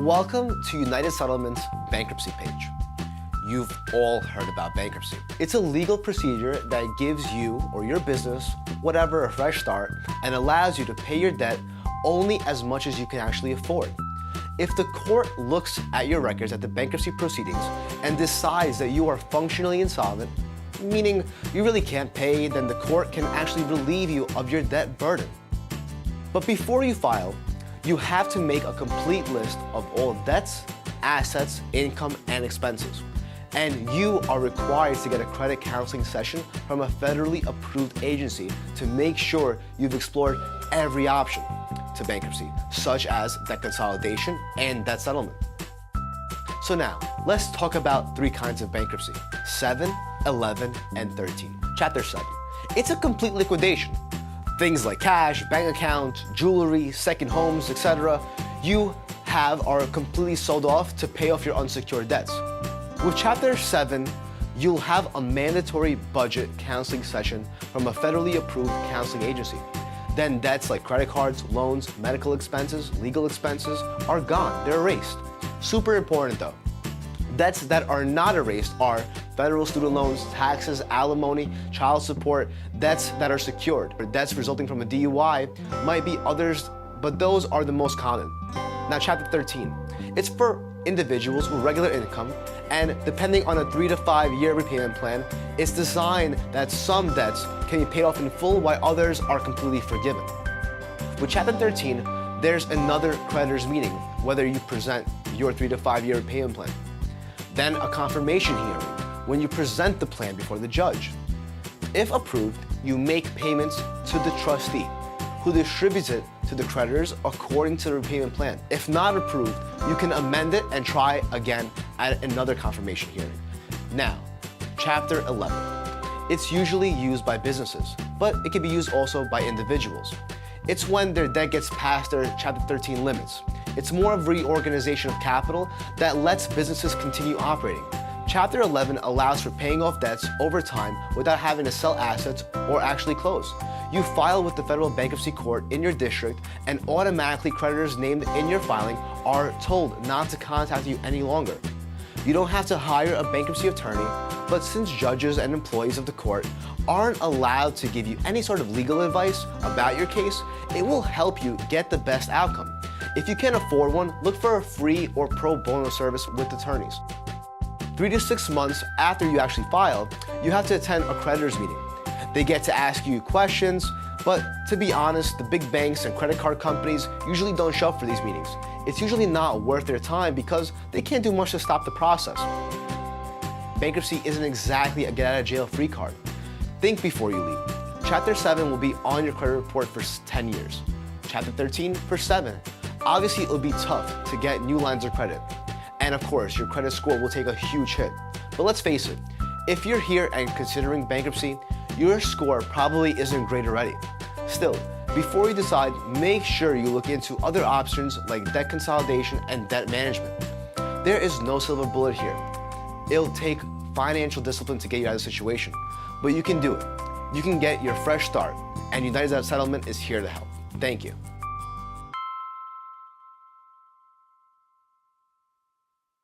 Welcome to United Settlement's bankruptcy page. You've all heard about bankruptcy. It's a legal procedure that gives you or your business, whatever, a fresh start and allows you to pay your debt only as much as you can actually afford. If the court looks at your records at the bankruptcy proceedings and decides that you are functionally insolvent, meaning you really can't pay, then the court can actually relieve you of your debt burden. But before you file, you have to make a complete list of all debts, assets, income, and expenses. And you are required to get a credit counseling session from a federally approved agency to make sure you've explored every option to bankruptcy, such as debt consolidation and debt settlement. So now, let's talk about three kinds of bankruptcy: 7, 11, and 13. Chapter 7. It's a complete liquidation. Things like cash, bank accounts, jewelry, second homes, etc. you have are completely sold off to pay off your unsecured debts. With Chapter 7, you'll have a mandatory budget counseling session from a federally approved counseling agency. Then debts like credit cards, loans, medical expenses, legal expenses are gone. They're erased. Super important though. Debts that are not erased are federal student loans, taxes, alimony, child support, debts that are secured. Debts resulting from a DUI might be others, but those are the most common. Now, Chapter 13. It's for individuals with regular income, and depending on a 3 to 5 year repayment plan, it's designed that some debts can be paid off in full while others are completely forgiven. With Chapter 13, there's another creditors meeting, whether you present your 3 to 5 year repayment plan. Then a confirmation hearing, when you present the plan before the judge. If approved, you make payments to the trustee, who distributes it to the creditors according to the repayment plan. If not approved, you can amend it and try again at another confirmation hearing. Now, Chapter 11. It's usually used by businesses, but it can be used also by individuals. It's when their debt gets past their Chapter 13 limits. It's more of reorganization of capital that lets businesses continue operating. Chapter 11 allows for paying off debts over time without having to sell assets or actually close. You file with the federal bankruptcy court in your district, and automatically creditors named in your filing are told not to contact you any longer. You don't have to hire a bankruptcy attorney, but since judges and employees of the court aren't allowed to give you any sort of legal advice about your case, it will help you get the best outcome. If you can't afford one, look for a free or pro bono service with attorneys. 3 to 6 months after you actually file, you have to attend a creditors meeting. They get to ask you questions, but to be honest, the big banks and credit card companies usually don't show up for these meetings. It's usually not worth their time because they can't do much to stop the process. Bankruptcy isn't exactly a get-out-of-jail-free card. Think before you leave. Chapter 7 will be on your credit report for 10 years. Chapter 13 for 7. Obviously, it'll be tough to get new lines of credit. And of course, your credit score will take a huge hit. But let's face it, if you're here and considering bankruptcy, your score probably isn't great already. Still, before you decide, make sure you look into other options like debt consolidation and debt management. There is no silver bullet here. It'll take financial discipline to get you out of the situation, but you can do it. You can get your fresh start, and United Settlement is here to help. Thank you.